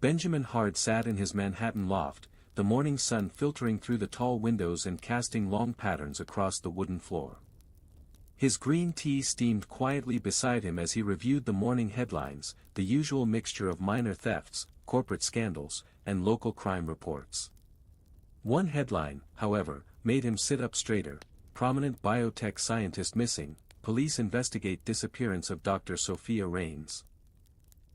Benjamin Hard sat in his Manhattan loft, the morning sun filtering through the tall windows and casting long patterns across the wooden floor. His green tea steamed quietly beside him as he reviewed the morning headlines, the usual mixture of minor thefts, corporate scandals, and local crime reports. One headline, however, made him sit up straighter: prominent biotech scientist missing, police investigate disappearance of Dr. Sophia Rains.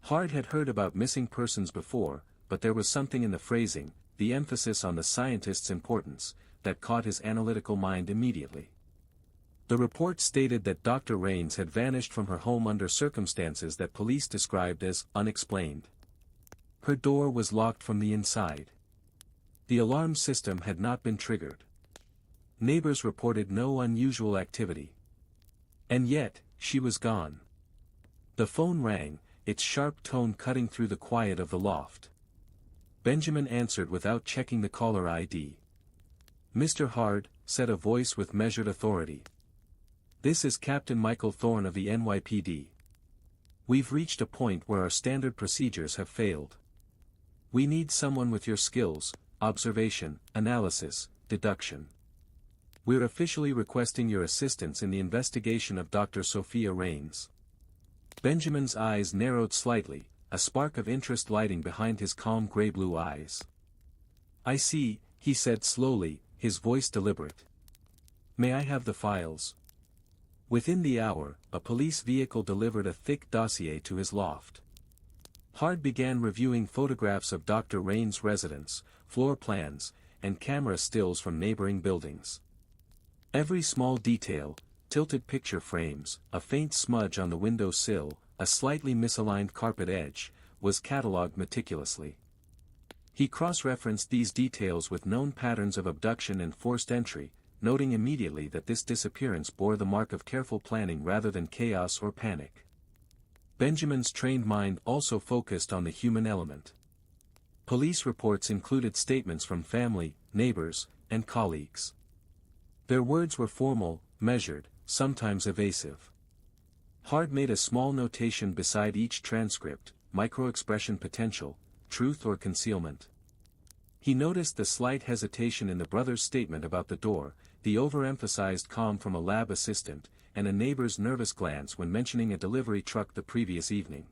Hard had heard about missing persons before, but there was something in the phrasing, the emphasis on the scientist's importance, that caught his analytical mind immediately. The report stated that Dr. Rains had vanished from her home under circumstances that police described as unexplained. Her door was locked from the inside. The alarm system had not been triggered. Neighbors reported no unusual activity. And yet, she was gone. The phone rang, its sharp tone cutting through the quiet of the loft. Benjamin answered without checking the caller ID. "Mr. Hard," said a voice with measured authority. "This is Captain Michael Thorne of the NYPD. We've reached a point where our standard procedures have failed. We need someone with your skills: observation, analysis, deduction. We're officially requesting your assistance in the investigation of Dr. Sophia Rains." Benjamin's eyes narrowed slightly, a spark of interest lighting behind his calm gray-blue eyes. "I see," he said slowly, his voice deliberate. "May I have the files?" Within the hour, a police vehicle delivered a thick dossier to his loft. Hard began reviewing photographs of Dr. Rains' residence, floor plans, and camera stills from neighboring buildings. Every small detail, tilted picture frames, a faint smudge on the window sill, a slightly misaligned carpet edge, was catalogued meticulously. He cross-referenced these details with known patterns of abduction and forced entry, noting immediately that this disappearance bore the mark of careful planning rather than chaos or panic. Benjamin's trained mind also focused on the human element. Police reports included statements from family, neighbors, and colleagues. Their words were formal, measured, sometimes evasive. Hard made a small notation beside each transcript: micro-expression potential, truth or concealment. He noticed the slight hesitation in the brother's statement about the door, the overemphasized calm from a lab assistant, and a neighbor's nervous glance when mentioning a delivery truck the previous evening.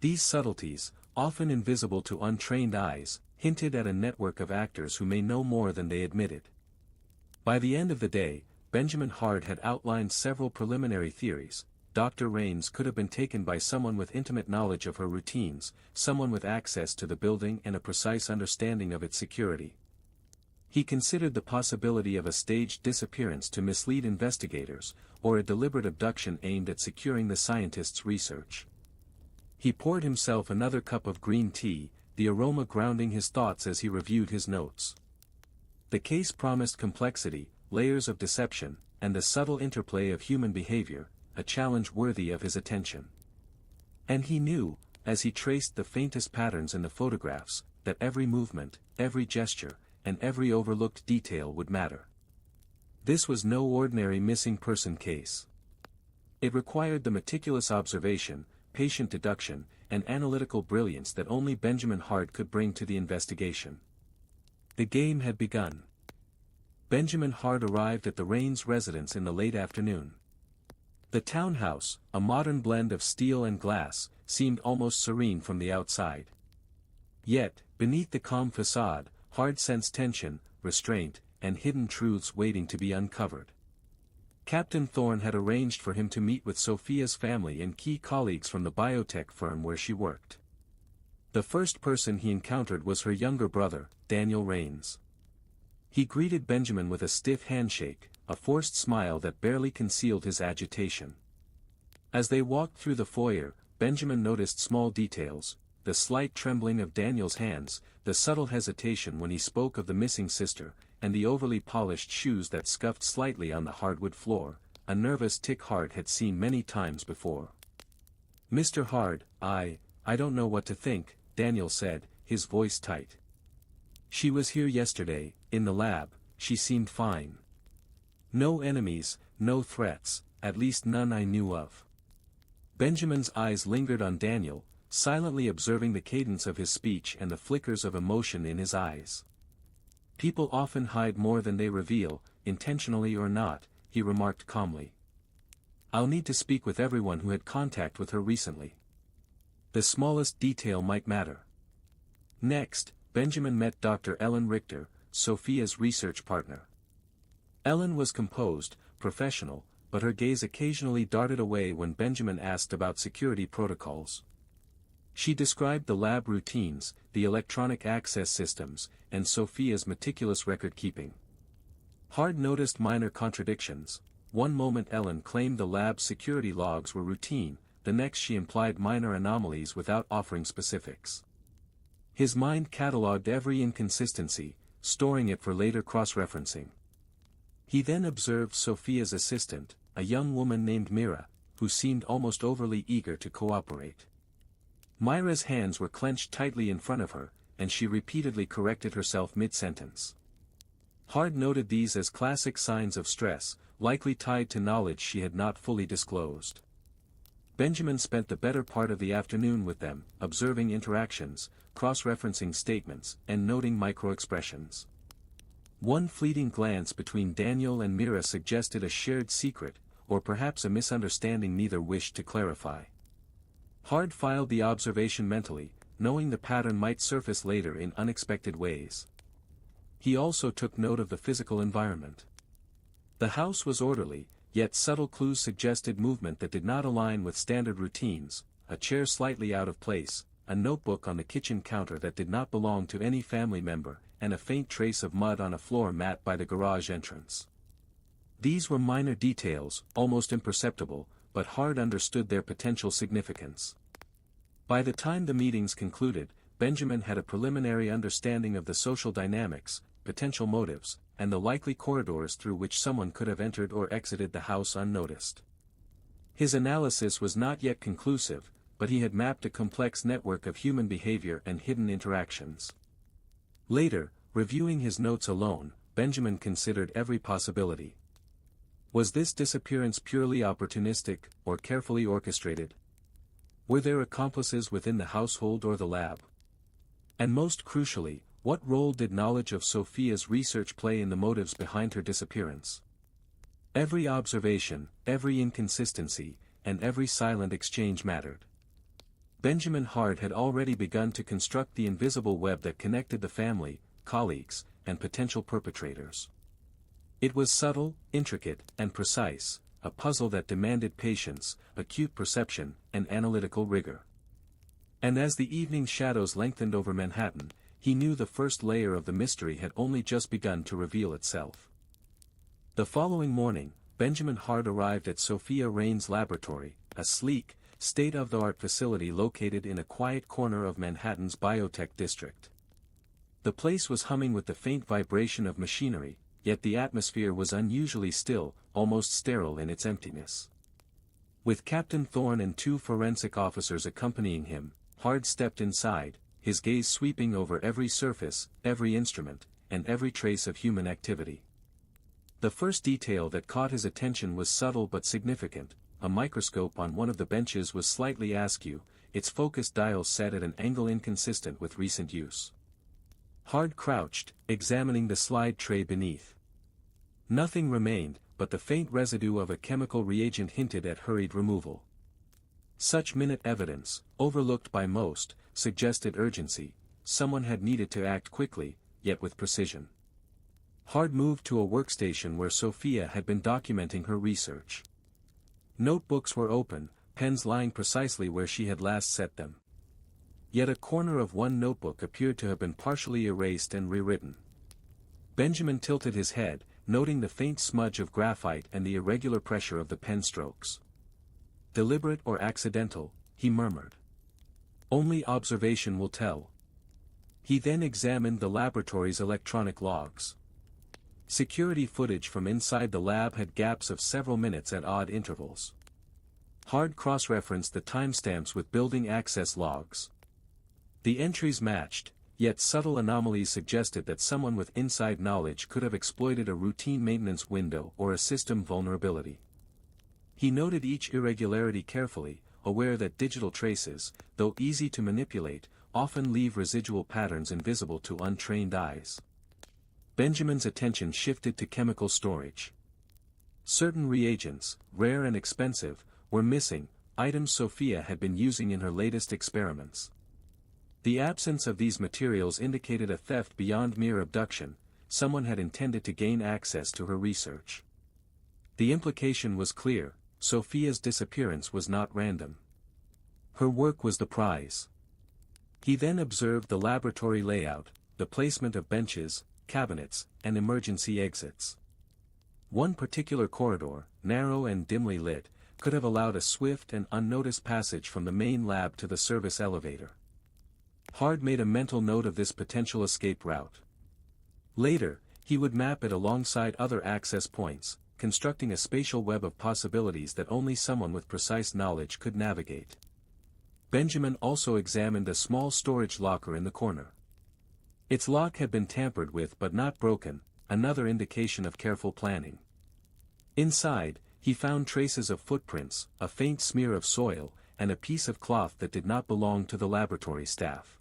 These subtleties, often invisible to untrained eyes, hinted at a network of actors who may know more than they admitted. By the end of the day, Benjamin Hard had outlined several preliminary theories. Dr. Rains could have been taken by someone with intimate knowledge of her routines, someone with access to the building and a precise understanding of its security. He considered the possibility of a staged disappearance to mislead investigators, or a deliberate abduction aimed at securing the scientist's research. He poured himself another cup of green tea, the aroma grounding his thoughts as he reviewed his notes. The case promised complexity, layers of deception, and the subtle interplay of human behavior, a challenge worthy of his attention. And he knew, as he traced the faintest patterns in the photographs, that every movement, every gesture, and every overlooked detail would matter. This was no ordinary missing person case. It required the meticulous observation, patient deduction, and analytical brilliance that only Benjamin Hard could bring to the investigation. The game had begun. Benjamin Hard arrived at the Rains residence in the late afternoon. The townhouse, a modern blend of steel and glass, seemed almost serene from the outside. Yet, beneath the calm facade, Hard sensed tension, restraint, and hidden truths waiting to be uncovered. Captain Thorne had arranged for him to meet with Sophia's family and key colleagues from the biotech firm where she worked. The first person he encountered was her younger brother, Daniel Rains. He greeted Benjamin with a stiff handshake, a forced smile that barely concealed his agitation. As they walked through the foyer, Benjamin noticed small details: the slight trembling of Daniel's hands, the subtle hesitation when he spoke of the missing sister, and the overly polished shoes that scuffed slightly on the hardwood floor, a nervous tick Hard had seen many times before. "Mr. Hard, I don't know what to think," Daniel said, his voice tight. "She was here yesterday, in the lab. She seemed fine. No enemies, no threats, at least none I knew of." Benjamin's eyes lingered on Daniel, silently observing the cadence of his speech and the flickers of emotion in his eyes. "People often hide more than they reveal, intentionally or not," he remarked calmly. "I'll need to speak with everyone who had contact with her recently. The smallest detail might matter." Next, Banjamin met Dr. Ellen Richter, Sophia's research partner. Ellen was composed, professional, but her gaze occasionally darted away when Banjamin asked about security protocols. She described the lab routines, the electronic access systems, and Sophia's meticulous record-keeping. Hard noticed minor contradictions. One moment Ellen claimed the lab's security logs were routine, the next she implied minor anomalies without offering specifics. His mind catalogued every inconsistency, storing it for later cross-referencing. He then observed Sophia's assistant, a young woman named Mira, who seemed almost overly eager to cooperate. Myra's hands were clenched tightly in front of her, and she repeatedly corrected herself mid-sentence. Hard noted these as classic signs of stress, likely tied to knowledge she had not fully disclosed. Banjamin spent the better part of the afternoon with them, observing interactions, cross-referencing statements, and noting micro-expressions. One fleeting glance between Daniel and Mira suggested a shared secret, or perhaps a misunderstanding neither wished to clarify. Hard filed the observation mentally, knowing the pattern might surface later in unexpected ways. He also took note of the physical environment. The house was orderly, yet subtle clues suggested movement that did not align with standard routines: a chair slightly out of place, a notebook on the kitchen counter that did not belong to any family member, and a faint trace of mud on a floor mat by the garage entrance. These were minor details, almost imperceptible, but Hard understood their potential significance. By the time the meetings concluded, Banjamin had a preliminary understanding of the social dynamics, potential motives, and the likely corridors through which someone could have entered or exited the house unnoticed. His analysis was not yet conclusive, but he had mapped a complex network of human behavior and hidden interactions. Later, reviewing his notes alone, Banjamin considered every possibility. Was this disappearance purely opportunistic, or carefully orchestrated? Were there accomplices within the household or the lab? And most crucially, what role did knowledge of Sophia's research play in the motives behind her disappearance? Every observation, every inconsistency, and every silent exchange mattered. Banjamin Hard had already begun to construct the invisible web that connected the family, colleagues, and potential perpetrators. It was subtle, intricate, and precise, a puzzle that demanded patience, acute perception, and analytical rigor. And as the evening shadows lengthened over Manhattan, he knew the first layer of the mystery had only just begun to reveal itself. The following morning, Banjamin Hard arrived at Sophia Rains' laboratory, a sleek, state-of-the-art facility located in a quiet corner of Manhattan's biotech district. The place was humming with the faint vibration of machinery, yet the atmosphere was unusually still, almost sterile in its emptiness. With Captain Thorne and 2 forensic officers accompanying him, Hard stepped inside, his gaze sweeping over every surface, every instrument, and every trace of human activity. The first detail that caught his attention was subtle but significant. A microscope on one of the benches was slightly askew, its focus dial set at an angle inconsistent with recent use. Hard crouched, examining the slide tray beneath. Nothing remained, but the faint residue of a chemical reagent hinted at hurried removal. Such minute evidence, overlooked by most, suggested urgency. Someone had needed to act quickly, yet with precision. Hard moved to a workstation where Sophia had been documenting her research. Notebooks were open, pens lying precisely where she had last set them. Yet a corner of one notebook appeared to have been partially erased and rewritten. Banjamin tilted his head, noting the faint smudge of graphite and the irregular pressure of the pen strokes. "Deliberate or accidental," he murmured. "Only observation will tell." He then examined the laboratory's electronic logs. Security footage from inside the lab had gaps of several minutes at odd intervals. Hard cross-referenced the timestamps with building access logs. The entries matched, yet subtle anomalies suggested that someone with inside knowledge could have exploited a routine maintenance window or a system vulnerability. He noted each irregularity carefully, aware that digital traces, though easy to manipulate, often leave residual patterns invisible to untrained eyes. Banjamin's attention shifted to chemical storage. Certain reagents, rare and expensive, were missing, items Sophia had been using in her latest experiments. The absence of these materials indicated a theft beyond mere abduction. Someone had intended to gain access to her research. The implication was clear: Sophia's disappearance was not random. Her work was the prize. He then observed the laboratory layout, the placement of benches, cabinets, and emergency exits. One particular corridor, narrow and dimly lit, could have allowed a swift and unnoticed passage from the main lab to the service elevator. Hard made a mental note of this potential escape route. Later, he would map it alongside other access points, constructing a spatial web of possibilities that only someone with precise knowledge could navigate. Banjamin also examined a small storage locker in the corner. Its lock had been tampered with but not broken, another indication of careful planning. Inside, he found traces of footprints, a faint smear of soil, and a piece of cloth that did not belong to the laboratory staff.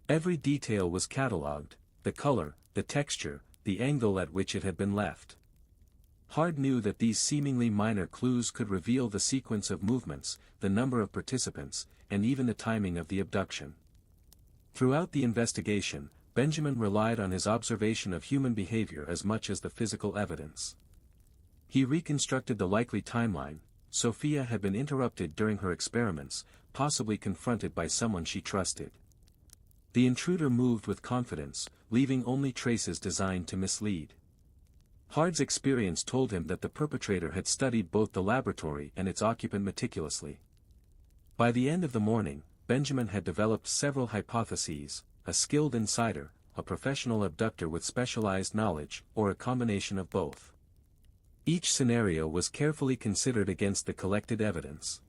Every detail was catalogued: the color, the texture, the angle at which it had been left. Hard knew that these seemingly minor clues could reveal the sequence of movements, the number of participants, and even the timing of the abduction. Throughout the investigation, Banjamin relied on his observation of human behavior as much as the physical evidence. He reconstructed the likely timeline: Sophia had been interrupted during her experiments, possibly confronted by someone she trusted. The intruder moved with confidence, leaving only traces designed to mislead. Hard's experience told him that the perpetrator had studied both the laboratory and its occupant meticulously. By the end of the morning, Banjamin had developed several hypotheses: a skilled insider, a professional abductor with specialized knowledge, or a combination of both. Each scenario was carefully considered against the collected evidence.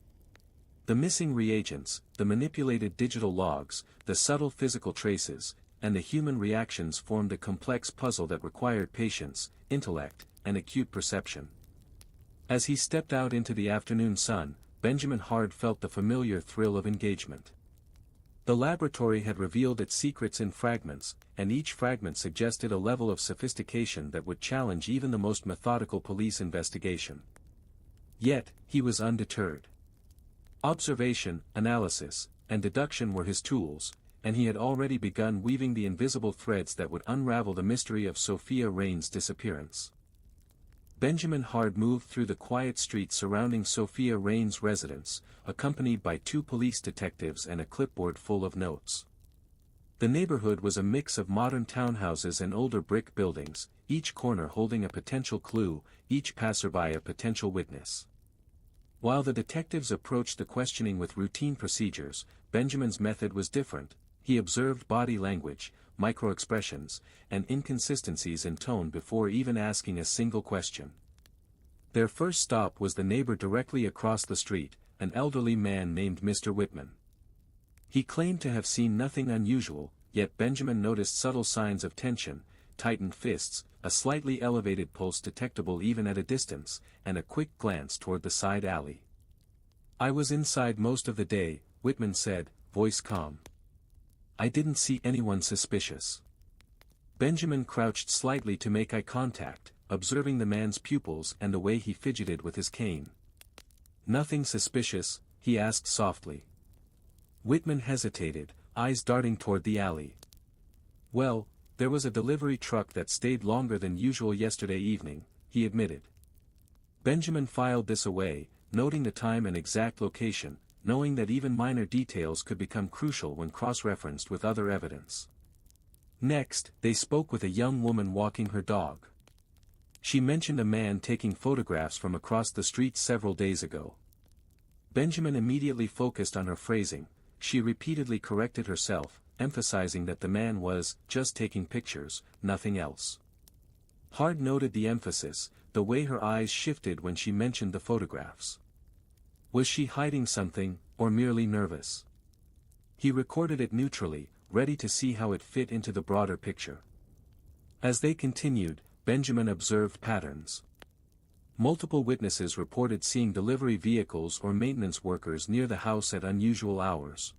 The missing reagents, the manipulated digital logs, the subtle physical traces, and the human reactions formed a complex puzzle that required patience, intellect, and acute perception. As he stepped out into the afternoon sun, Banjamin Hard felt the familiar thrill of engagement. The laboratory had revealed its secrets in fragments, and each fragment suggested a level of sophistication that would challenge even the most methodical police investigation. Yet, he was undeterred. Observation, analysis, and deduction were his tools, and he had already begun weaving the invisible threads that would unravel the mystery of Sophia Rains' disappearance. Banjamin Hard moved through the quiet streets surrounding Sophia Rains' residence, accompanied by 2 police detectives and a clipboard full of notes. The neighborhood was a mix of modern townhouses and older brick buildings, each corner holding a potential clue, each passerby a potential witness. While the detectives approached the questioning with routine procedures, Banjamin's method was different. He observed body language, micro-expressions, and inconsistencies in tone before even asking a single question. Their first stop was the neighbor directly across the street, an elderly man named Mr. Whitman. He claimed to have seen nothing unusual, yet Banjamin noticed subtle signs of tension: tightened fists, a slightly elevated pulse detectable even at a distance, and a quick glance toward the side alley. "I was inside most of the day," Whitman said, voice calm. "I didn't see anyone suspicious." Banjamin crouched slightly to make eye contact, observing the man's pupils and the way he fidgeted with his cane. "Nothing suspicious?" he asked softly. Whitman hesitated, eyes darting toward the alley. "Well, there was a delivery truck that stayed longer than usual yesterday evening," he admitted. Banjamin filed this away, noting the time and exact location, knowing that even minor details could become crucial when cross-referenced with other evidence. Next, they spoke with a young woman walking her dog. She mentioned a man taking photographs from across the street several days ago. Banjamin immediately focused on her phrasing. She repeatedly corrected herself, emphasizing that the man was just taking pictures, nothing else. Hard noted the emphasis, the way her eyes shifted when she mentioned the photographs. Was she hiding something, or merely nervous? He recorded it neutrally, ready to see how it fit into the broader picture. As they continued, Banjamin observed patterns. Multiple witnesses reported seeing delivery vehicles or maintenance workers near the house at unusual hours.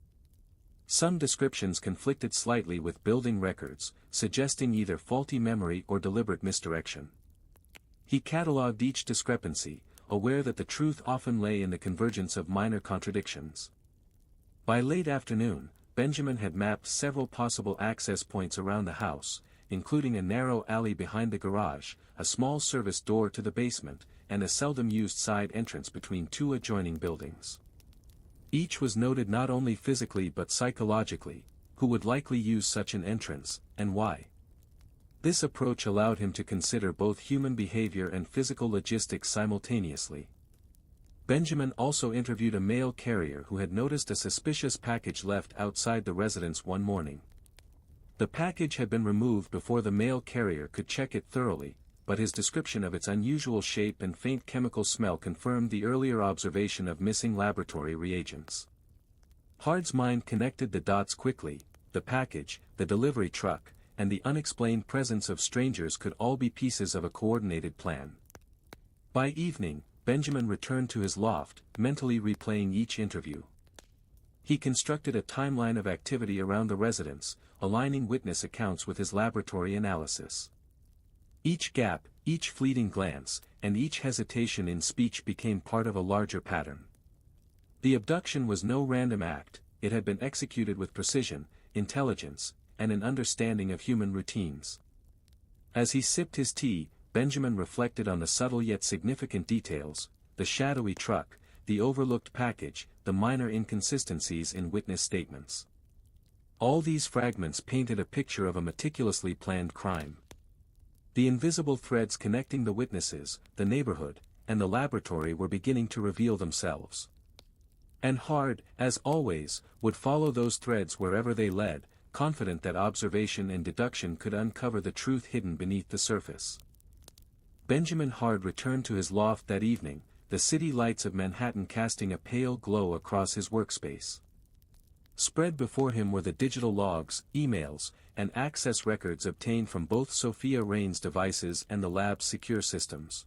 Some descriptions conflicted slightly with building records, suggesting either faulty memory or deliberate misdirection. He catalogued each discrepancy, aware that the truth often lay in the convergence of minor contradictions. By late afternoon, Banjamin had mapped several possible access points around the house, including a narrow alley behind the garage, a small service door to the basement, and a seldom-used side entrance between two adjoining buildings. Each was noted not only physically but psychologically: who would likely use such an entrance, and why. This approach allowed him to consider both human behavior and physical logistics simultaneously. Banjamin also interviewed a mail carrier who had noticed a suspicious package left outside the residence one morning. The package had been removed before the mail carrier could check it thoroughly, but his description of its unusual shape and faint chemical smell confirmed the earlier observation of missing laboratory reagents. Hard's mind connected the dots quickly: the package, the delivery truck, and the unexplained presence of strangers could all be pieces of a coordinated plan. By evening, Banjamin returned to his loft, mentally replaying each interview. He constructed a timeline of activity around the residence, aligning witness accounts with his laboratory analysis. Each gap, each fleeting glance, and each hesitation in speech became part of a larger pattern. The abduction was no random act; it had been executed with precision, intelligence, and an understanding of human routines. As he sipped his tea, Banjamin reflected on the subtle yet significant details: the shadowy truck, the overlooked package, the minor inconsistencies in witness statements. All these fragments painted a picture of a meticulously planned crime. The invisible threads connecting the witnesses, the neighborhood, and the laboratory were beginning to reveal themselves. And Hard, as always, would follow those threads wherever they led, confident that observation and deduction could uncover the truth hidden beneath the surface. Banjamin Hard returned to his loft that evening, the city lights of Manhattan casting a pale glow across his workspace. Spread before him were the digital logs, emails, and access records obtained from both Sophia Rains' devices and the lab's secure systems.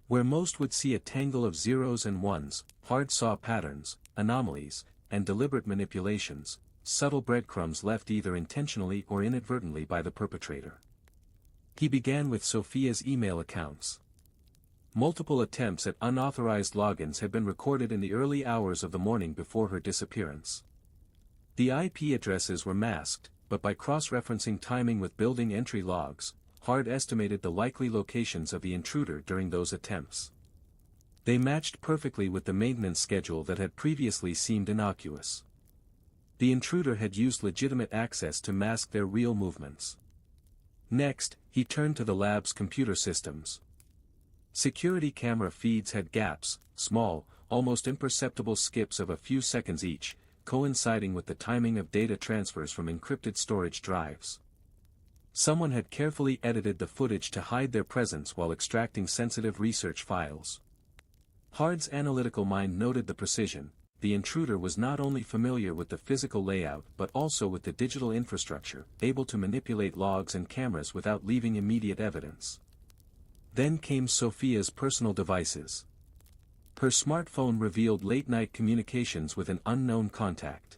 Where most would see a tangle of zeros and ones, Hard saw patterns, anomalies, and deliberate manipulations, subtle breadcrumbs left either intentionally or inadvertently by the perpetrator. He began with Sophia's email accounts. Multiple attempts at unauthorized logins had been recorded in the early hours of the morning before her disappearance. The IP addresses were masked, but by cross-referencing timing with building entry logs, Hard estimated the likely locations of the intruder during those attempts. They matched perfectly with the maintenance schedule that had previously seemed innocuous. The intruder had used legitimate access to mask their real movements. Next, he turned to the lab's computer systems. Security camera feeds had gaps, small, almost imperceptible skips of a few seconds each, coinciding with the timing of data transfers from encrypted storage drives. Someone had carefully edited the footage to hide their presence while extracting sensitive research files. Hard's analytical mind noted the precision. The intruder was not only familiar with the physical layout but also with the digital infrastructure, able to manipulate logs and cameras without leaving immediate evidence. Then came Sophia's personal devices. Her smartphone revealed late-night communications with an unknown contact.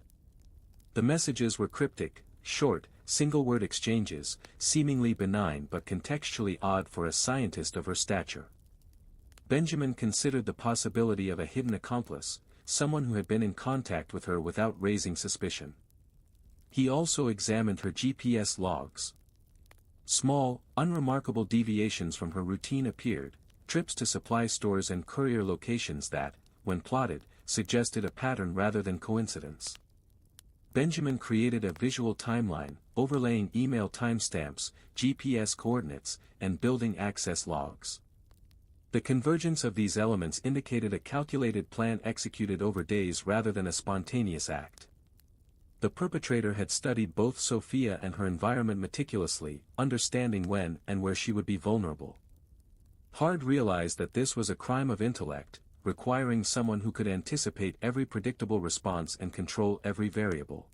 The messages were cryptic, short, single-word exchanges, seemingly benign but contextually odd for a scientist of her stature. Banjamin considered the possibility of a hidden accomplice, someone who had been in contact with her without raising suspicion. He also examined her GPS logs. Small, unremarkable deviations from her routine appeared, trips to supply stores and courier locations that, when plotted, suggested a pattern rather than coincidence. Banjamin created a visual timeline, overlaying email timestamps, GPS coordinates, and building access logs. The convergence of these elements indicated a calculated plan executed over days rather than a spontaneous act. The perpetrator had studied both Sophia and her environment meticulously, understanding when and where she would be vulnerable. Hard realized that this was a crime of intellect, requiring someone who could anticipate every predictable response and control every variable.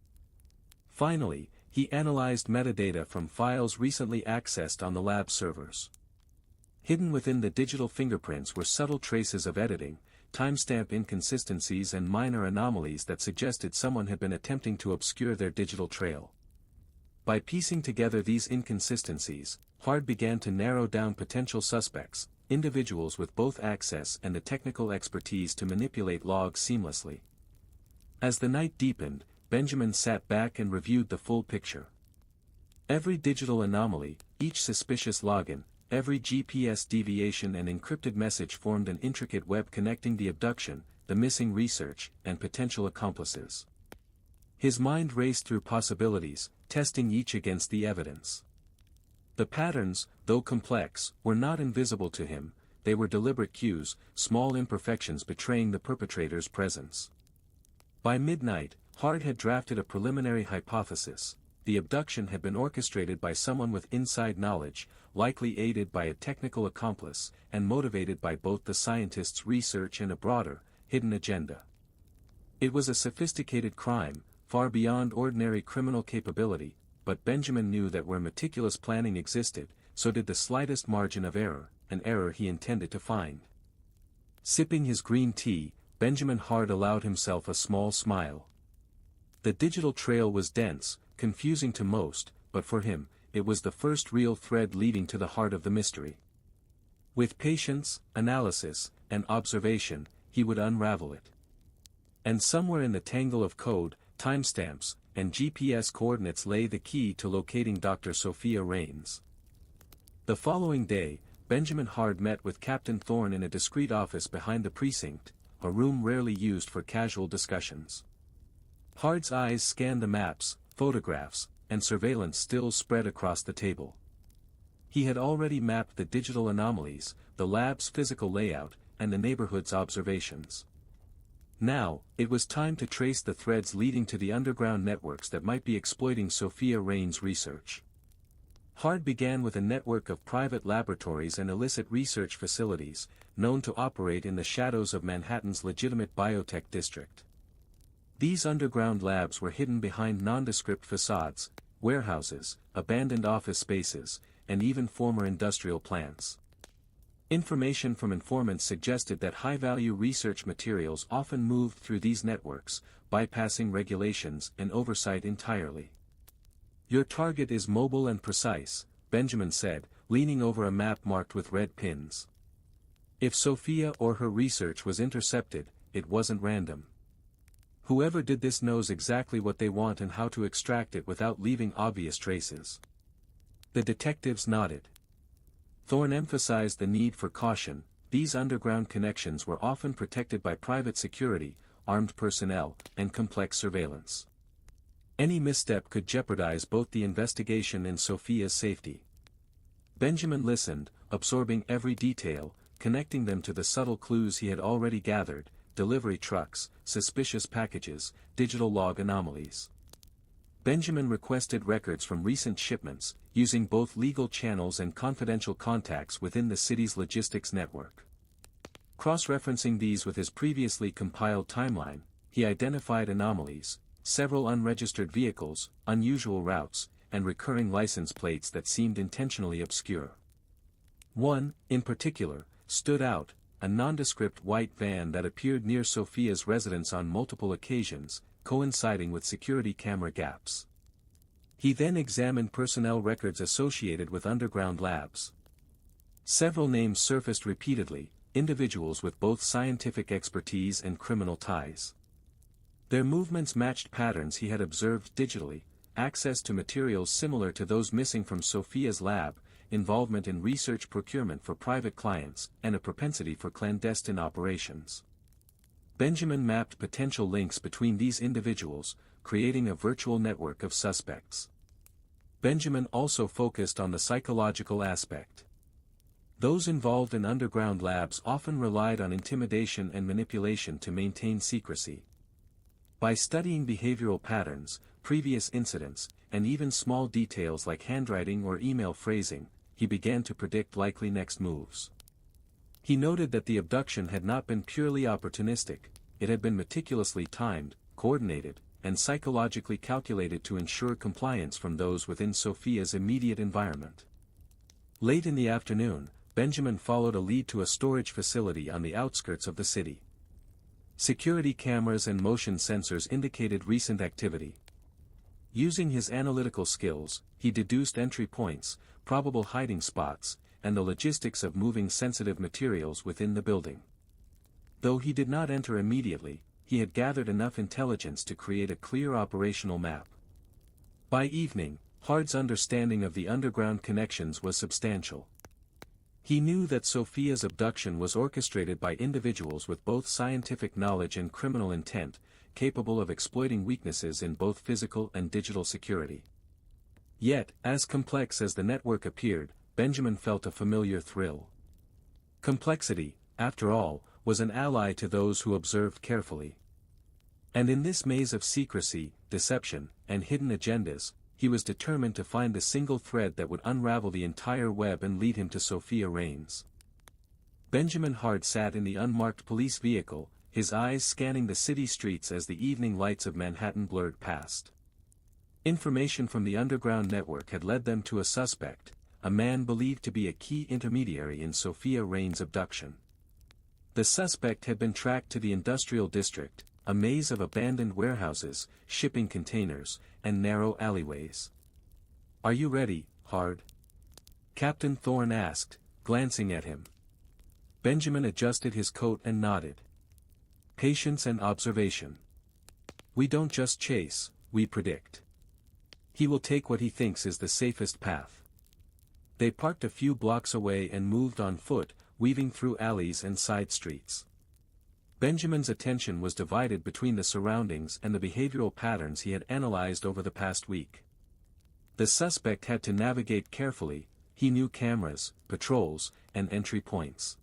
Finally, he analyzed metadata from files recently accessed on the lab servers. Hidden within the digital fingerprints were subtle traces of editing, timestamp inconsistencies and minor anomalies that suggested someone had been attempting to obscure their digital trail. By piecing together these inconsistencies, Hard began to narrow down potential suspects, individuals with both access and the technical expertise to manipulate logs seamlessly. As the night deepened, Banjamin sat back and reviewed the full picture. Every digital anomaly, each suspicious login, every GPS deviation and encrypted message formed an intricate web connecting the abduction, the missing research, and potential accomplices. His mind raced through possibilities, testing each against the evidence. The patterns, though complex, were not invisible to him, they were deliberate cues, small imperfections betraying the perpetrator's presence. By midnight, Hard had drafted a preliminary hypothesis: the abduction had been orchestrated by someone with inside knowledge, likely aided by a technical accomplice, and motivated by both the scientist's research and a broader, hidden agenda. It was a sophisticated crime, far beyond ordinary criminal capability, but Banjamin knew that where meticulous planning existed, so did the slightest margin of error, an error he intended to find. Sipping his green tea, Banjamin Hard allowed himself a small smile. The digital trail was dense, confusing to most, but for him, it was the first real thread leading to the heart of the mystery. With patience, analysis, and observation, he would unravel it. And somewhere in the tangle of code, timestamps, and GPS coordinates lay the key to locating Dr. Sophia Rains. The following day, Banjamin Hard met with Captain Thorne in a discreet office behind the precinct, a room rarely used for casual discussions. Hard's eyes scanned the maps, photographs, and surveillance stills spread across the table. He had already mapped the digital anomalies, the lab's physical layout, and the neighborhood's observations. Now, it was time to trace the threads leading to the underground networks that might be exploiting Sophia Rains' research. Hard began with a network of private laboratories and illicit research facilities, known to operate in the shadows of Manhattan's legitimate biotech district. These underground labs were hidden behind nondescript facades, warehouses, abandoned office spaces, and even former industrial plants. Information from informants suggested that high-value research materials often moved through these networks, bypassing regulations and oversight entirely. "Your target is mobile and precise," Banjamin said, leaning over a map marked with red pins. "If Sophia or her research was intercepted, it wasn't random. Whoever did this knows exactly what they want and how to extract it without leaving obvious traces." The detectives nodded. Thorne emphasized the need for caution. These underground connections were often protected by private security, armed personnel, and complex surveillance. Any misstep could jeopardize both the investigation and Sophia's safety. Banjamin listened, absorbing every detail, connecting them to the subtle clues he had already gathered: delivery trucks, suspicious packages, digital log anomalies. Banjamin requested records from recent shipments, using both legal channels and confidential contacts within the city's logistics network. Cross-referencing these with his previously compiled timeline, he identified anomalies: several unregistered vehicles, unusual routes, and recurring license plates that seemed intentionally obscure. One, in particular, stood out: a nondescript white van that appeared near Sophia's residence on multiple occasions, coinciding with security camera gaps. He then examined personnel records associated with underground labs. Several names surfaced repeatedly, individuals with both scientific expertise and criminal ties. Their movements matched patterns he had observed digitally: access to materials similar to those missing from Sophia's lab, involvement in research procurement for private clients, and a propensity for clandestine operations. Banjamin mapped potential links between these individuals, creating a virtual network of suspects. Banjamin also focused on the psychological aspect. Those involved in underground labs often relied on intimidation and manipulation to maintain secrecy. By studying behavioral patterns, previous incidents, and even small details like handwriting or email phrasing, he began to predict likely next moves. He noted that the abduction had not been purely opportunistic; it had been meticulously timed, coordinated, and psychologically calculated to ensure compliance from those within Sophia's immediate environment. Late in the afternoon, Banjamin followed a lead to a storage facility on the outskirts of the city. Security cameras and motion sensors indicated recent activity. Using his analytical skills, he deduced entry points, probable hiding spots, and the logistics of moving sensitive materials within the building. Though he did not enter immediately, he had gathered enough intelligence to create a clear operational map. By evening, Hard's understanding of the underground connections was substantial. He knew that Sophia's abduction was orchestrated by individuals with both scientific knowledge and criminal intent, capable of exploiting weaknesses in both physical and digital security. Yet, as complex as the network appeared, Banjamin felt a familiar thrill. Complexity, after all, was an ally to those who observed carefully. And in this maze of secrecy, deception, and hidden agendas, he was determined to find the single thread that would unravel the entire web and lead him to Sophia Rains. Banjamin Hard sat in the unmarked police vehicle, his eyes scanning the city streets as the evening lights of Manhattan blurred past. Information from the underground network had led them to a suspect, a man believed to be a key intermediary in Sophia Rains' abduction. The suspect had been tracked to the industrial district, a maze of abandoned warehouses, shipping containers, and narrow alleyways. "Are you ready, Hard?" Captain Thorne asked, glancing at him. Banjamin adjusted his coat and nodded. "Patience and observation. We don't just chase, we predict. He will take what he thinks is the safest path." They parked a few blocks away and moved on foot, weaving through alleys and side streets. Banjamin's attention was divided between the surroundings and the behavioral patterns he had analyzed over the past week. The suspect had to navigate carefully, he knew cameras, patrols, and entry points.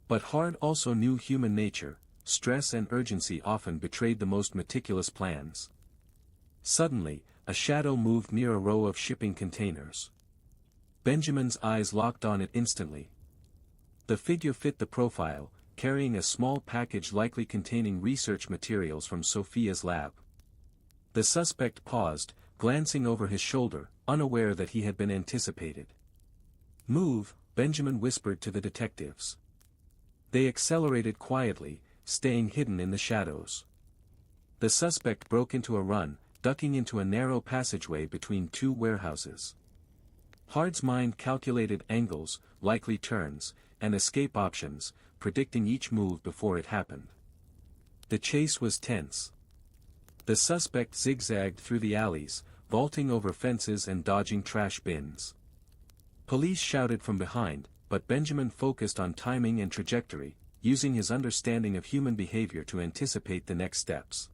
But Hard also knew human nature, stress and urgency often betrayed the most meticulous plans. Suddenly, a shadow moved near a row of shipping containers. Banjamin's eyes locked on it instantly. The figure fit the profile, carrying a small package likely containing research materials from Sophia's lab. The suspect paused, glancing over his shoulder, unaware that he had been anticipated. "Move," Banjamin whispered to the detectives. They accelerated quietly, staying hidden in the shadows. The suspect broke into a run, ducking into a narrow passageway between two warehouses. Hard's mind calculated angles, likely turns, and escape options, predicting each move before it happened. The chase was tense. The suspect zigzagged through the alleys, vaulting over fences and dodging trash bins. Police shouted from behind, but Banjamin focused on timing and trajectory, using his understanding of human behavior to anticipate the next steps.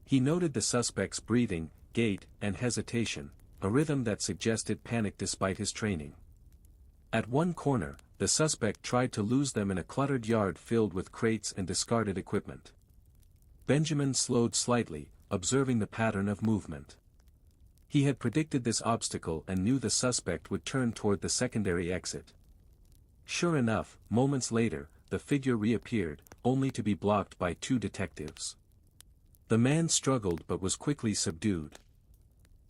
He noted the suspect's breathing, gait, and hesitation, a rhythm that suggested panic despite his training. At one corner, the suspect tried to lose them in a cluttered yard filled with crates and discarded equipment. Banjamin slowed slightly, observing the pattern of movement. He had predicted this obstacle and knew the suspect would turn toward the secondary exit. Sure enough, moments later, the figure reappeared, only to be blocked by two detectives. The man struggled but was quickly subdued.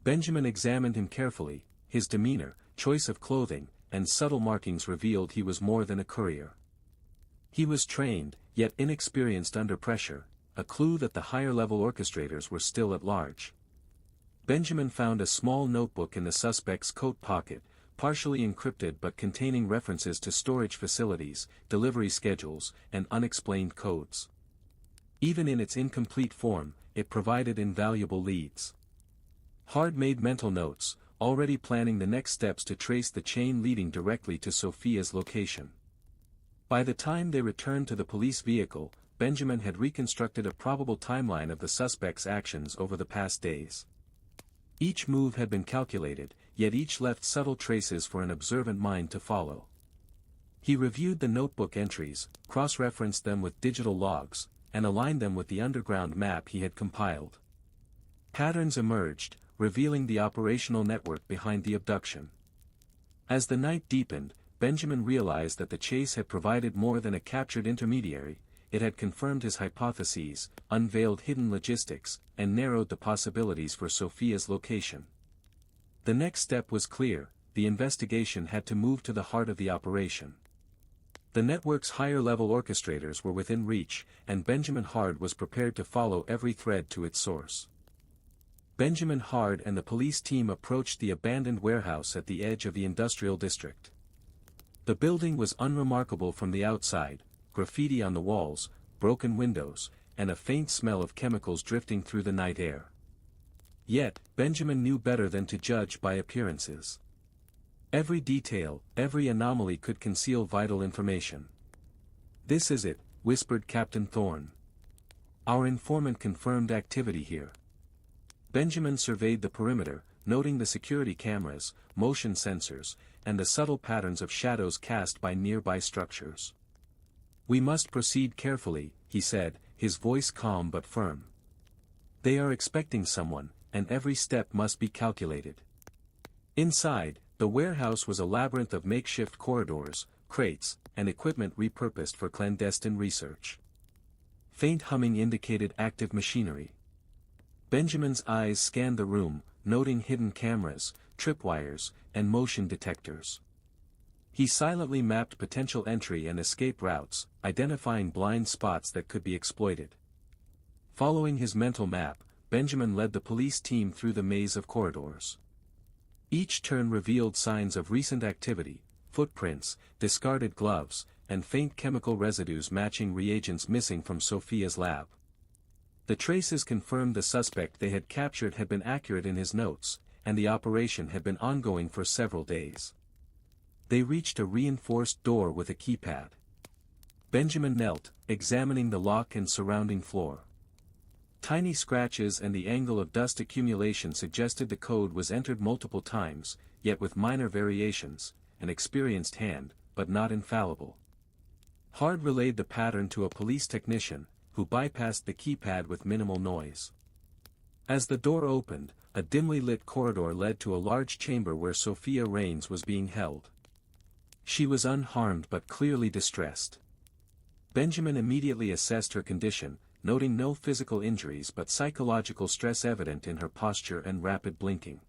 Banjamin examined him carefully, his demeanor, choice of clothing, and subtle markings revealed he was more than a courier. He was trained, yet inexperienced under pressure, a clue that the higher-level orchestrators were still at large. Banjamin found a small notebook in the suspect's coat pocket, partially encrypted but containing references to storage facilities, delivery schedules, and unexplained codes. Even in its incomplete form, it provided invaluable leads. Hard made mental notes, already planning the next steps to trace the chain leading directly to Sophia's location. By the time they returned to the police vehicle, Banjamin had reconstructed a probable timeline of the suspect's actions over the past days. Each move had been calculated, yet each left subtle traces for an observant mind to follow. He reviewed the notebook entries, cross-referenced them with digital logs, and aligned them with the underground map he had compiled. Patterns emerged, revealing the operational network behind the abduction. As the night deepened, Banjamin realized that the chase had provided more than a captured intermediary, it had confirmed his hypotheses, unveiled hidden logistics, and narrowed the possibilities for Sophia's location. The next step was clear, the investigation had to move to the heart of the operation. The network's higher-level orchestrators were within reach, and Benjamin Hard was prepared to follow every thread to its source. Benjamin Hard and the police team approached the abandoned warehouse at the edge of the industrial district. The building was unremarkable from the outside, graffiti on the walls, broken windows, and a faint smell of chemicals drifting through the night air. Yet, Benjamin knew better than to judge by appearances. Every detail, every anomaly could conceal vital information. "This is it," whispered Captain Thorne. "Our informant confirmed activity here." Benjamin surveyed the perimeter, noting the security cameras, motion sensors, and the subtle patterns of shadows cast by nearby structures. "We must proceed carefully," he said, his voice calm but firm. "They are expecting someone, and every step must be calculated." Inside, the warehouse was a labyrinth of makeshift corridors, crates, and equipment repurposed for clandestine research. Faint humming indicated active machinery. Benjamin's eyes scanned the room, noting hidden cameras, tripwires, and motion detectors. He silently mapped potential entry and escape routes, identifying blind spots that could be exploited. Following his mental map, Benjamin led the police team through the maze of corridors. Each turn revealed signs of recent activity, footprints, discarded gloves, and faint chemical residues matching reagents missing from Sophia's lab. The traces confirmed the suspect they had captured had been accurate in his notes, and the operation had been ongoing for several days. They reached a reinforced door with a keypad. Benjamin knelt, examining the lock and surrounding floor. Tiny scratches and the angle of dust accumulation suggested the code was entered multiple times, yet with minor variations, an experienced hand, but not infallible. Hard relayed the pattern to a police technician, who bypassed the keypad with minimal noise. As the door opened, a dimly lit corridor led to a large chamber where Sophia Rains was being held. She was unharmed but clearly distressed. Benjamin immediately assessed her condition, noting no physical injuries but psychological stress evident in her posture and rapid blinking.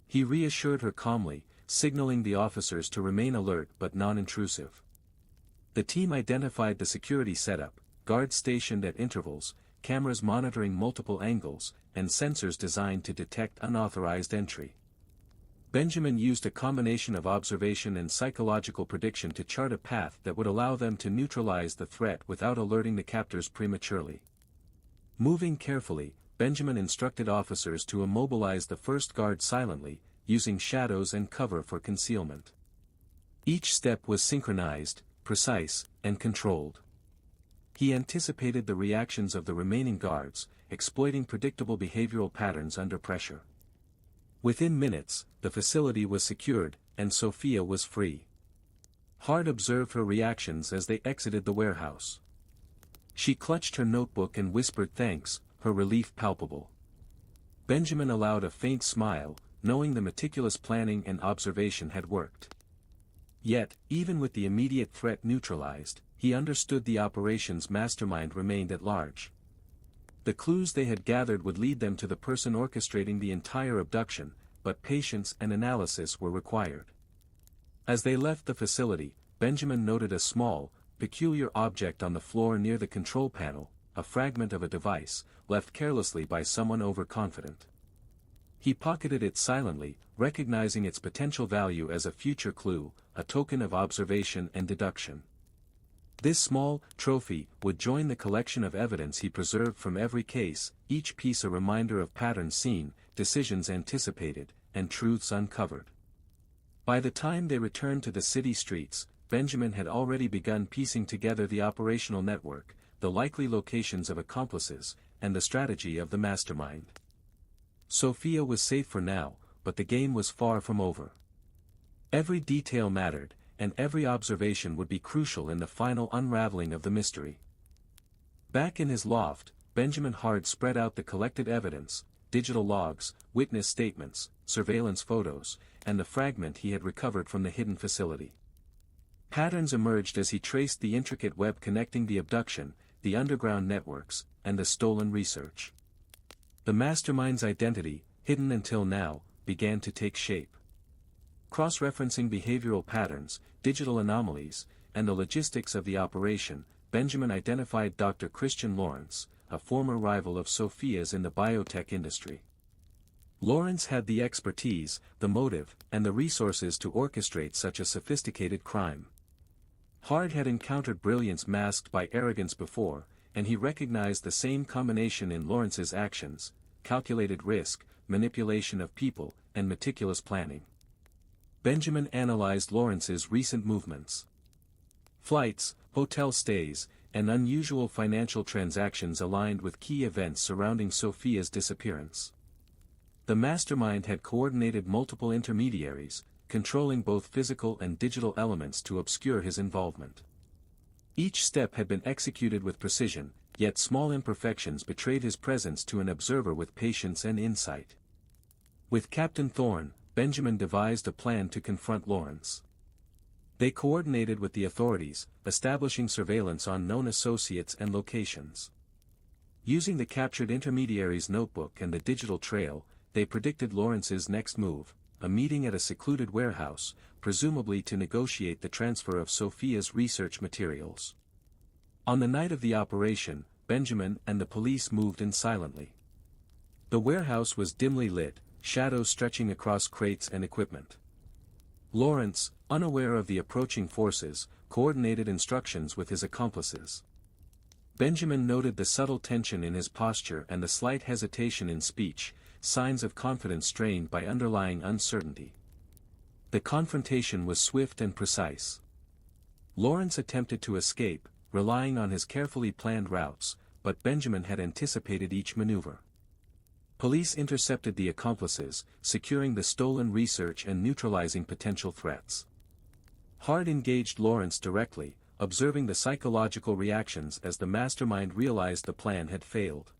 He reassured her calmly, signaling the officers to remain alert but non-intrusive. The team identified the security setup, guards stationed at intervals, cameras monitoring multiple angles, and sensors designed to detect unauthorized entry. Benjamin used a combination of observation and psychological prediction to chart a path that would allow them to neutralize the threat without alerting the captors prematurely. Moving carefully, Benjamin instructed officers to immobilize the first guard silently, using shadows and cover for concealment. Each step was synchronized, precise, and controlled. He anticipated the reactions of the remaining guards, exploiting predictable behavioral patterns under pressure. Within minutes, the facility was secured, and Sophia was free. Hard observed her reactions as they exited the warehouse. She clutched her notebook and whispered thanks, her relief palpable. Benjamin allowed a faint smile, knowing the meticulous planning and observation had worked. Yet, even with the immediate threat neutralized, he understood the operation's mastermind remained at large. The clues they had gathered would lead them to the person orchestrating the entire abduction, but patience and analysis were required. As they left the facility, Benjamin noted a small, peculiar object on the floor near the control panel, a fragment of a device, left carelessly by someone overconfident. He pocketed it silently, recognizing its potential value as a future clue, a token of observation and deduction. This small trophy would join the collection of evidence he preserved from every case, each piece a reminder of patterns seen, decisions anticipated, and truths uncovered. By the time they returned to the city streets, Benjamin had already begun piecing together the operational network, the likely locations of accomplices, and the strategy of the mastermind. Sophia was safe for now, but the game was far from over. Every detail mattered, and every observation would be crucial in the final unraveling of the mystery. Back in his loft, Benjamin Hard spread out the collected evidence, digital logs, witness statements, surveillance photos, and the fragment he had recovered from the hidden facility. Patterns emerged as he traced the intricate web connecting the abduction, the underground networks, and the stolen research. The mastermind's identity, hidden until now, began to take shape. Cross-referencing behavioral patterns, digital anomalies, and the logistics of the operation, Banjamin identified Dr. Christian Lawrence, a former rival of Sophia's in the biotech industry. Lawrence had the expertise, the motive, and the resources to orchestrate such a sophisticated crime. Hard had encountered brilliance masked by arrogance before, and he recognized the same combination in Lawrence's actions: calculated risk, manipulation of people, and meticulous planning. Banjamin analyzed Lawrence's recent movements. Flights, hotel stays, and unusual financial transactions aligned with key events surrounding Sophia's disappearance. The mastermind had coordinated multiple intermediaries, controlling both physical and digital elements to obscure his involvement. Each step had been executed with precision, yet small imperfections betrayed his presence to an observer with patience and insight. With Captain Thorne, Banjamin devised a plan to confront Lawrence. They coordinated with the authorities, establishing surveillance on known associates and locations. Using the captured intermediary's notebook and the digital trail, they predicted Lawrence's next move: a meeting at a secluded warehouse, presumably to negotiate the transfer of Sophia's research materials. On the night of the operation, Banjamin and the police moved in silently. The warehouse was dimly lit, shadows stretching across crates and equipment. Lawrence, unaware of the approaching forces, coordinated instructions with his accomplices. Banjamin noted the subtle tension in his posture and the slight hesitation in speech, signs of confidence strained by underlying uncertainty. The confrontation was swift and precise. Lawrence attempted to escape, relying on his carefully planned routes, but Banjamin had anticipated each maneuver. Police intercepted the accomplices, securing the stolen research and neutralizing potential threats. Hard engaged Lawrence directly, observing the psychological reactions as the mastermind realized the plan had failed.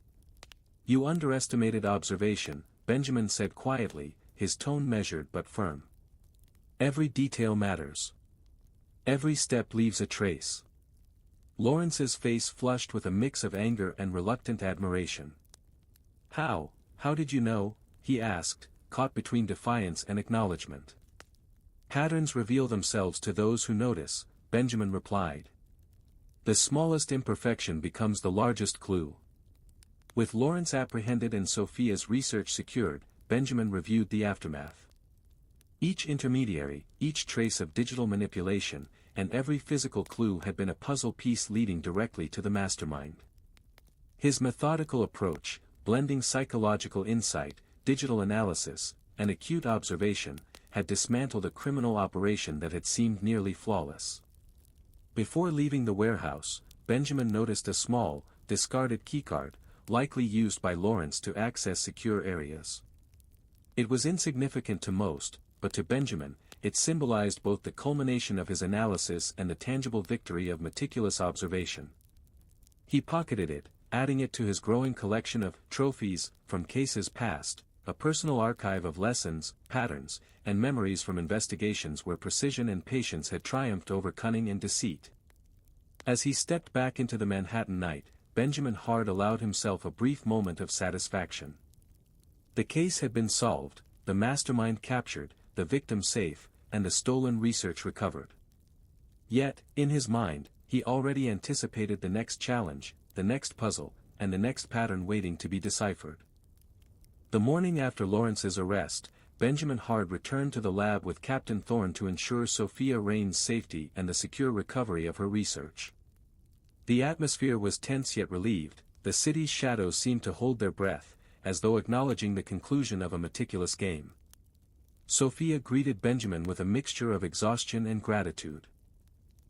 "You underestimated observation," Banjamin said quietly, his tone measured but firm. "Every detail matters. Every step leaves a trace." Lawrence's face flushed with a mix of anger and reluctant admiration. How did you know?" he asked, caught between defiance and acknowledgement. "Patterns reveal themselves to those who notice," Banjamin replied. "The smallest imperfection becomes the largest clue." With Lawrence apprehended and Sophia's research secured, Banjamin reviewed the aftermath. Each intermediary, each trace of digital manipulation, and every physical clue had been a puzzle piece leading directly to the mastermind. His methodical approach, blending psychological insight, digital analysis, and acute observation, had dismantled a criminal operation that had seemed nearly flawless. Before leaving the warehouse, Banjamin noticed a small, discarded keycard, likely used by Lawrence to access secure areas. It was insignificant to most, but to Banjamin, it symbolized both the culmination of his analysis and the tangible victory of meticulous observation. He pocketed it, adding it to his growing collection of trophies from cases past, a personal archive of lessons, patterns, and memories from investigations where precision and patience had triumphed over cunning and deceit. As he stepped back into the Manhattan night, Banjamin Hard allowed himself a brief moment of satisfaction. The case had been solved, the mastermind captured, the victim safe, and the stolen research recovered. Yet, in his mind, he already anticipated the next challenge, the next puzzle, and the next pattern waiting to be deciphered. The morning after Lawrence's arrest, Banjamin Hard returned to the lab with Captain Thorne to ensure Sophia Rains' safety and the secure recovery of her research. The atmosphere was tense yet relieved, the city's shadows seemed to hold their breath, as though acknowledging the conclusion of a meticulous game. Sophia greeted Banjamin with a mixture of exhaustion and gratitude.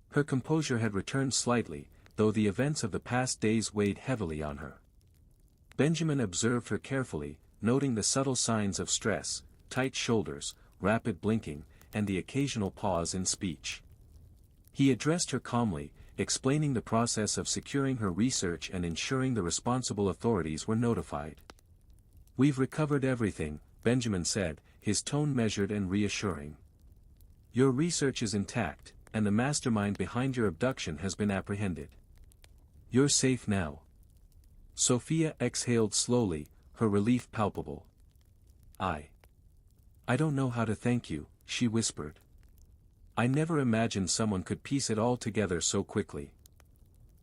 Her composure had returned slightly, though the events of the past days weighed heavily on her. Banjamin observed her carefully, noting the subtle signs of stress, tight shoulders, rapid blinking, and the occasional pause in speech. He addressed her calmly, explaining the process of securing her research and ensuring the responsible authorities were notified. "We've recovered everything," Banjamin said, his tone measured and reassuring. "Your research is intact, and the mastermind behind your abduction has been apprehended. You're safe now." Sophia exhaled slowly, her relief palpable. I don't know how to thank you," she whispered. I never imagined someone could piece it all together so quickly.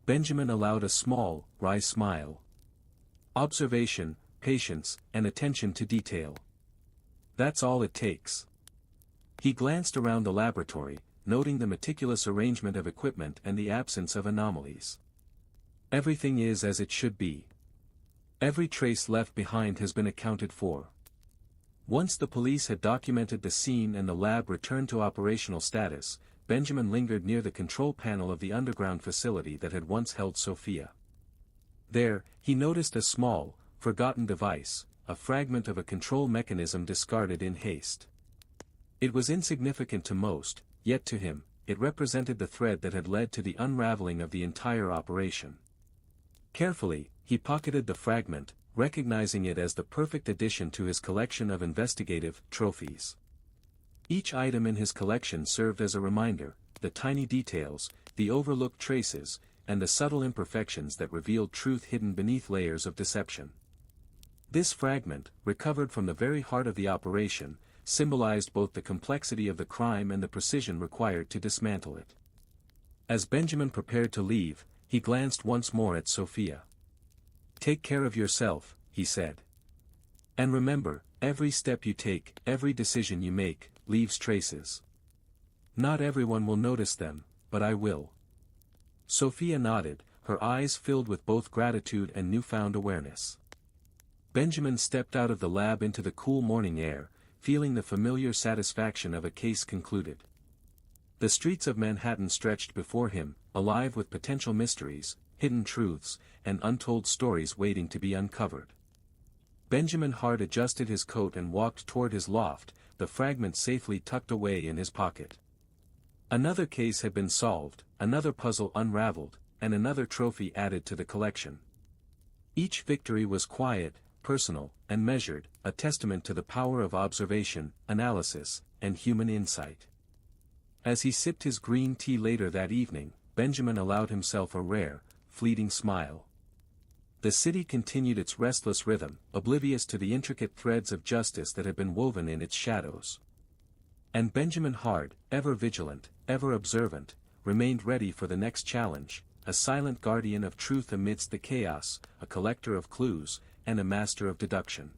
Banjamin allowed a small, wry smile. Observation, patience, and attention to detail. That's all it takes. He glanced around the laboratory, noting the meticulous arrangement of equipment and the absence of anomalies. Everything is as it should be. Every trace left behind has been accounted for. Once the police had documented the scene and the lab returned to operational status, Banjamin lingered near the control panel of the underground facility that had once held Sophia. There, he noticed a small, forgotten device, a fragment of a control mechanism discarded in haste. It was insignificant to most, yet to him, it represented the thread that had led to the unraveling of the entire operation. Carefully, he pocketed the fragment, recognizing it as the perfect addition to his collection of investigative trophies. Each item in his collection served as a reminder, the tiny details, the overlooked traces, and the subtle imperfections that revealed truth hidden beneath layers of deception. This fragment, recovered from the very heart of the operation, symbolized both the complexity of the crime and the precision required to dismantle it. As Banjamin prepared to leave, he glanced once more at Sophia. Take care of yourself, he said. And remember, every step you take, every decision you make, leaves traces. Not everyone will notice them, but I will. Sophia nodded, her eyes filled with both gratitude and newfound awareness. Banjamin stepped out of the lab into the cool morning air, feeling the familiar satisfaction of a case concluded. The streets of Manhattan stretched before him, alive with potential mysteries, hidden truths, and untold stories waiting to be uncovered. Banjamin Hart adjusted his coat and walked toward his loft, the fragment safely tucked away in his pocket. Another case had been solved, another puzzle unraveled, and another trophy added to the collection. Each victory was quiet, personal, and measured, a testament to the power of observation, analysis, and human insight. As he sipped his green tea later that evening, Banjamin allowed himself a rare, fleeting smile. The city continued its restless rhythm, oblivious to the intricate threads of justice that had been woven in its shadows. And Banjamin Hart, ever vigilant, ever observant, remained ready for the next challenge, a silent guardian of truth amidst the chaos, a collector of clues, and a master of deduction.